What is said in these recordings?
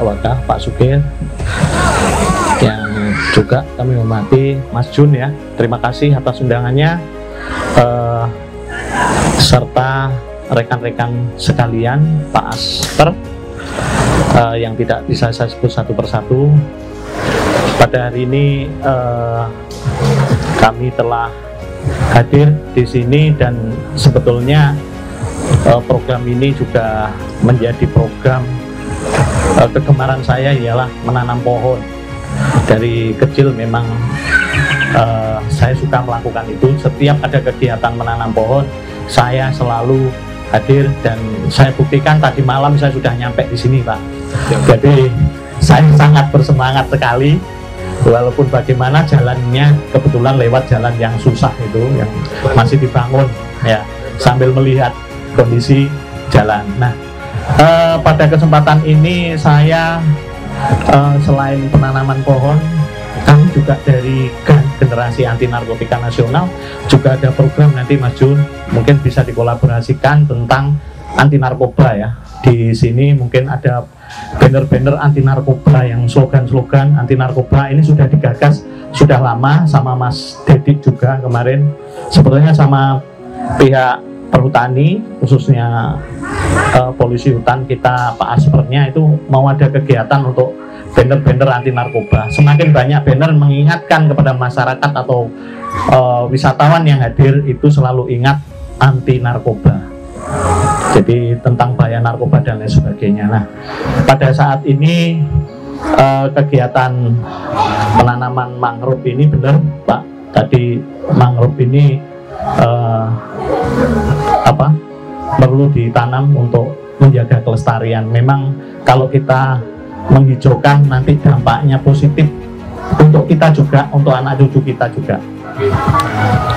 Wakaf Pak Sugeng, yang juga kami hormati Mas Jun ya. Terima kasih atas undangannya, serta rekan-rekan sekalian, Pak Aster, yang tidak bisa saya sebut satu persatu. Pada hari ini kami telah hadir di sini, dan sebetulnya program ini juga menjadi program kegemaran saya, ialah menanam pohon. Dari kecil memang saya suka melakukan itu. Setiap ada kegiatan menanam pohon, saya selalu hadir, dan saya buktikan tadi malam saya sudah nyampe di sini, Pak. Jadi saya sangat bersemangat sekali, walaupun bagaimana jalannya kebetulan lewat jalan yang susah itu, yang masih dibangun ya, sambil melihat kondisi jalan. Nah, pada kesempatan ini saya selain penanaman pohon, kami juga dari Generasi Anti Narkotika Nasional juga ada program nanti, Mas Jun, mungkin bisa dikolaborasikan tentang anti narkoba ya. Di sini mungkin ada banner-banner anti narkoba, yang slogan-slogan anti narkoba ini sudah digagas sudah lama sama Mas Dedik juga kemarin, sebetulnya sama pihak perhutani, khususnya polisi hutan kita, Pak Aspernya itu mau ada kegiatan untuk banner-banner anti narkoba. Semakin banyak banner mengingatkan kepada masyarakat atau wisatawan yang hadir itu selalu ingat anti narkoba, jadi tentang bahaya narkoba dan lain sebagainya. Nah, pada saat ini kegiatan penanaman mangrove ini benar, Pak, tadi mangrove ini perlu ditanam untuk menjaga kelestarian. Memang kalau kita menghijaukan nanti dampaknya positif untuk kita juga, untuk anak cucu kita juga.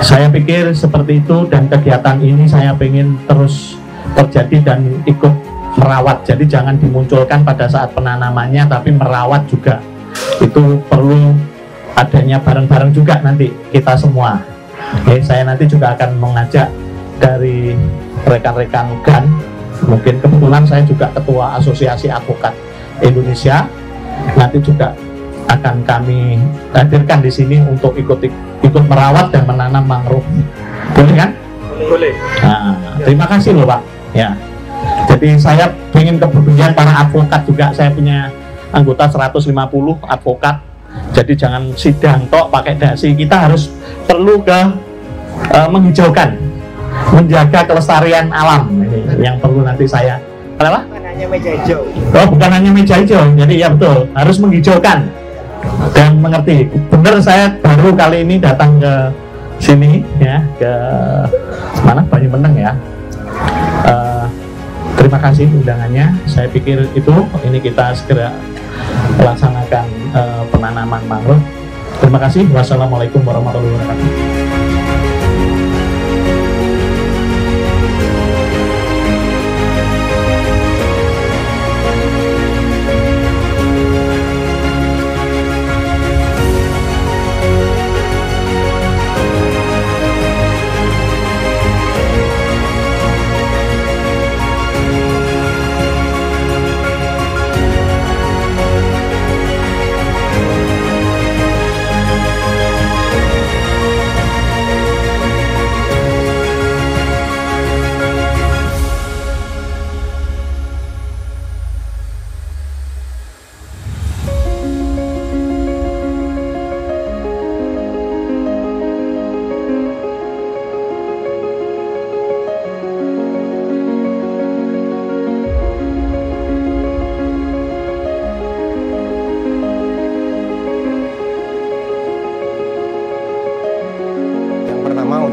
Saya pikir seperti itu, dan kegiatan ini saya ingin terus terjadi dan ikut merawat. Jadi jangan dimunculkan pada saat penanamannya, tapi merawat juga. Itu perlu adanya bareng-bareng juga nanti kita semua. Oke, saya nanti juga akan mengajak dari rekan-rekan GAN, mungkin kebetulan saya juga ketua Asosiasi Advokat Indonesia, nanti juga akan kami hadirkan di sini untuk ikut merawat dan menanam mangrove. Boleh kan? Boleh. Nah, terima kasih loh, Pak. Ya. Jadi saya ingin keberanian para advokat juga. Saya punya anggota 150 advokat. Jadi jangan sidang tok pakai dasi. Kita harus perlu menghijaukan, menjaga kelestarian alam. Ini yang perlu nanti saya. Kenapa? Bukan hanya meja hijau. Oh, bukan hanya meja hijau. Jadi ya betul, harus menghijaukan dan mengerti. Benar, saya baru kali ini datang ke sini ya, ke mana, Banyumeneng ya. Terima kasih undangannya. Saya pikir ini kita segera melaksanakan penanaman mangrove. Terima kasih. Wassalamualaikum warahmatullahi wabarakatuh.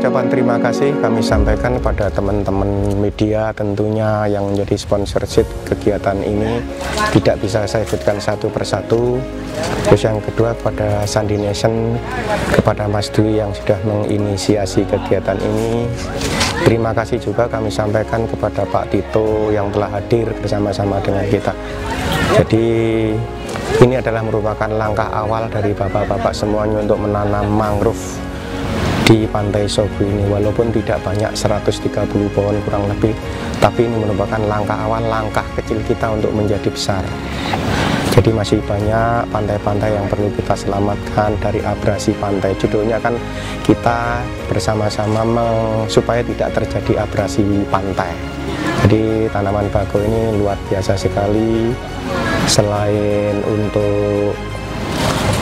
Ucapan terima kasih kami sampaikan kepada teman-teman media tentunya yang menjadi sponsorship kegiatan ini. Tidak bisa saya sebutkan satu persatu. Terus yang kedua kepada Sandi Nation, kepada Mas Dwi yang sudah menginisiasi kegiatan ini. Terima kasih juga kami sampaikan kepada Pak Tito yang telah hadir bersama-sama dengan kita. Jadi ini adalah merupakan langkah awal dari bapak-bapak semuanya untuk menanam mangrove di Pantai Sogo ini. Walaupun tidak banyak, 130 pohon kurang lebih, tapi ini merupakan langkah awal, langkah kecil kita untuk menjadi besar. Jadi masih banyak pantai-pantai yang perlu kita selamatkan dari abrasi pantai. Judulnya kan kita bersama-sama supaya tidak terjadi abrasi pantai. Jadi tanaman bako ini luar biasa sekali. Selain untuk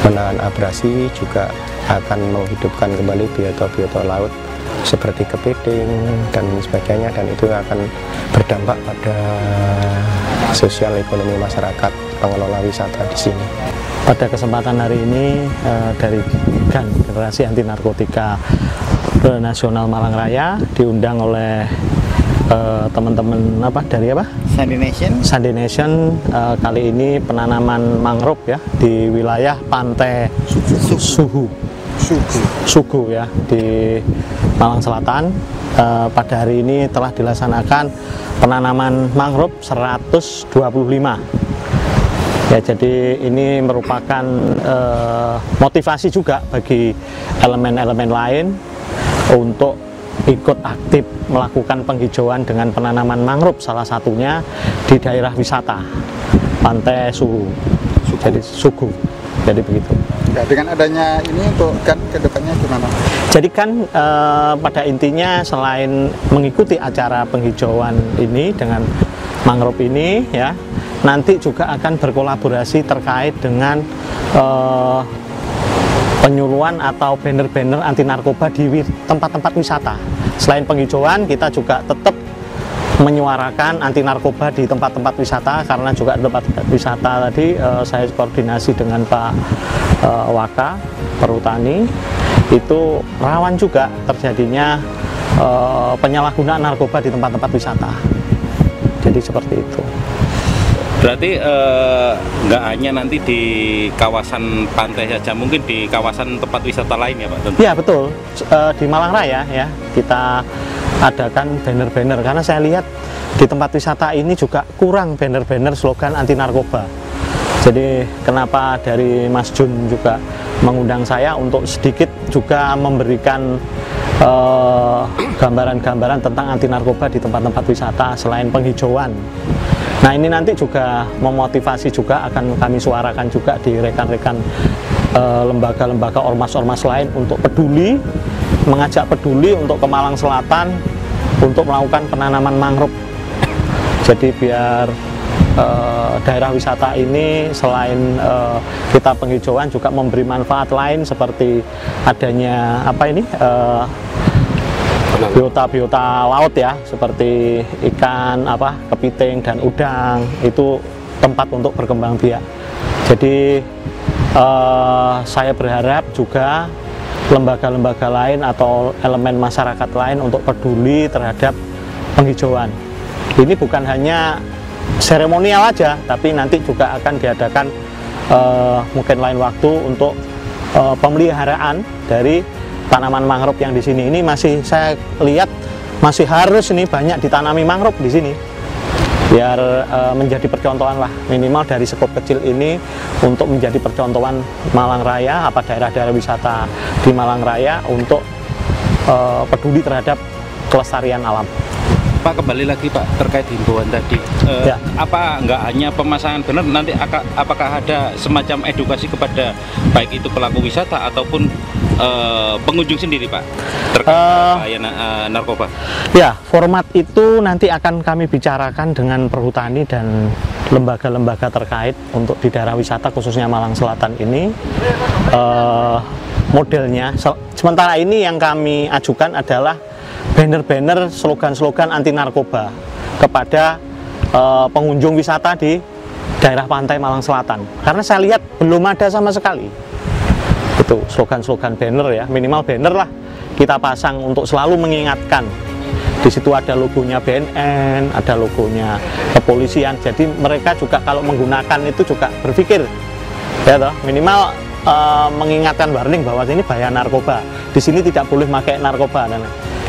menahan abrasi, juga akan menghidupkan kembali biota-biota laut seperti kepiting dan sebagainya, dan itu akan berdampak pada sosial ekonomi masyarakat pengelola wisata di sini. Pada kesempatan hari ini dari GAN, Generasi Anti Narkotika Nasional Malang Raya, diundang oleh teman-teman dari Sandi Nation. Kali ini penanaman mangrove ya di wilayah pantai Sugu ya di Malang Selatan. Pada hari ini telah dilaksanakan penanaman mangrove 125 ya. Jadi ini merupakan motivasi juga bagi elemen-elemen lain untuk ikut aktif melakukan penghijauan dengan penanaman mangrove, salah satunya di daerah wisata Pantai Sugu. Jadi begitu. Ya, dengan adanya ini untuk kan kedepannya gimana? Jadi kan pada intinya selain mengikuti acara penghijauan ini dengan mangrove ini ya, nanti juga akan berkolaborasi terkait dengan penyuluhan atau banner-banner anti narkoba di tempat-tempat wisata. Selain penghijauan, kita juga tetap menyuarakan anti narkoba di tempat-tempat wisata, karena juga tempat wisata tadi saya koordinasi dengan Pak Waka Perhutani, itu rawan juga terjadinya penyalahgunaan narkoba di tempat-tempat wisata. Jadi seperti itu. Berarti nggak hanya nanti di kawasan pantai saja, mungkin di kawasan tempat wisata lain ya Pak? Iya betul, di Malang Raya ya kita adakan banner-banner, karena saya lihat di tempat wisata ini juga kurang banner-banner slogan anti narkoba. Jadi kenapa dari Mas Jun juga mengundang saya untuk sedikit juga memberikan gambaran-gambaran tentang anti narkoba di tempat-tempat wisata selain penghijauan. Nah ini nanti juga memotivasi juga, akan kami suarakan juga di rekan-rekan lembaga-lembaga ormas-ormas lain untuk peduli, mengajak peduli untuk ke Malang Selatan untuk melakukan penanaman mangrove. Jadi biar daerah wisata ini selain kita penghijauan juga memberi manfaat lain, seperti adanya biota-biota laut ya, seperti ikan, kepiting dan udang, itu tempat untuk berkembang biak. Jadi saya berharap juga lembaga-lembaga lain atau elemen masyarakat lain untuk peduli terhadap penghijauan. Ini bukan hanya seremonial aja, tapi nanti juga akan diadakan mungkin lain waktu untuk pemeliharaan dari tanaman mangrove yang di sini. Ini masih saya lihat masih harus ini banyak ditanami mangrove di sini, biar menjadi percontohan lah, minimal dari skop kecil ini untuk menjadi percontohan Malang Raya, daerah-daerah wisata di Malang Raya untuk peduli terhadap kelestarian alam. Pak, kembali lagi Pak terkait himbauan tadi, ya. Apa nggak hanya pemasangan banner, nanti apakah ada semacam edukasi kepada baik itu pelaku wisata ataupun pengunjung sendiri Pak terkait bahaya narkoba? Ya, format itu nanti akan kami bicarakan dengan Perhutani dan lembaga-lembaga terkait untuk di daerah wisata khususnya Malang Selatan ini. Modelnya sementara ini yang kami ajukan adalah banner-banner slogan-slogan anti narkoba kepada pengunjung wisata di daerah pantai Malang Selatan, karena saya lihat belum ada sama sekali itu slogan-slogan banner ya. Minimal banner lah kita pasang untuk selalu mengingatkan. Di situ ada logonya BNN, ada logonya kepolisian, jadi mereka juga kalau menggunakan itu juga berpikir ya toh, minimal mengingatkan warning bahwa ini bahaya narkoba, di sini tidak boleh pakai narkoba. Dan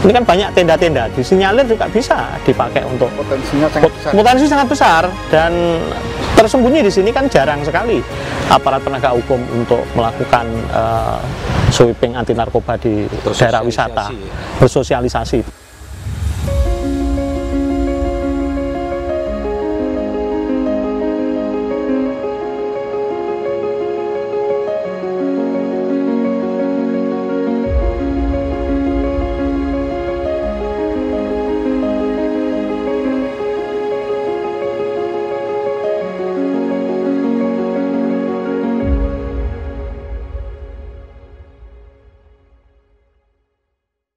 ini kan banyak tenda-tenda, disinyalir juga bisa dipakai untuk potensi sangat besar, dan tersembunyi di sini kan jarang sekali aparat penegak hukum untuk melakukan sweeping anti narkoba di daerah wisata, bersosialisasi.